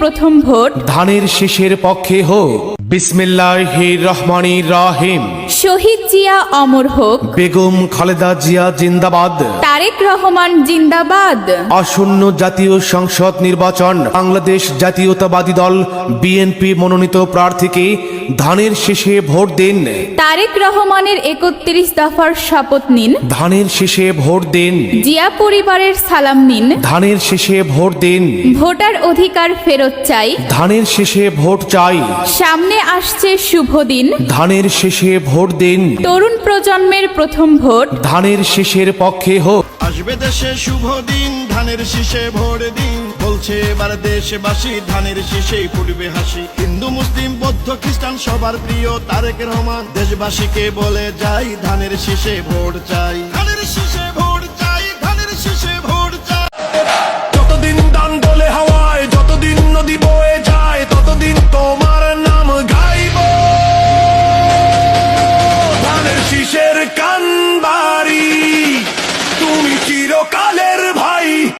প্রথম ভোট ধানের শীষের পক্ষে হোক। বিসমিল্লাহির রহমানির রহিম। শহীদ জিয়া অমর হোক, বেগম খালেদা জিয়া জিন্দাবাদ। তারেক রহমান জিন্দাবাদ। আসন্ন জাতীয় সংসদ নির্বাচন বাংলাদেশ জাতীয়তাবাদী দল বিএনপি মনোনীত প্রার্থীকে ধানের শীষে ভোট দিন। তারেক রহমানের ৩১ দফার শপথ নিন। ধানের শীষে ভোট দিন। জিয়া পরিবারের সালাম নিন। ধানের শীষে ভোট দিন। ভোটার অধিকার ফেরত চাই। ধানের শীষে ভোট চাই। সামনে আসছে শুভ দিন। ধানের শীষে ভোট দিন। তরুণ প্রজন্মের প্রথম ভোট ধানের শীষের পক্ষে হোক। আসবে দেশে শুভ দিন, ধানের শীষে ভোট দিন। বলছে এবার দেশবাসী, ধানের শীষেই ফুটবে হাসি। হিন্দু মুসলিম বৌদ্ধ খ্রিস্টান সবার প্রিয় তারেক রহমান। দেশবাসীকে বলে যাই, ধানের শীষে ভোট চাই। ধানের শীষে ভোট চাই, ধানের শীষে ভোট চাই। যতদিন দান দোলে হাওয়ায়, যতদিন নদী বয়ে যায়, ততদিন তোমার নাম গাইব। ধানের শীষে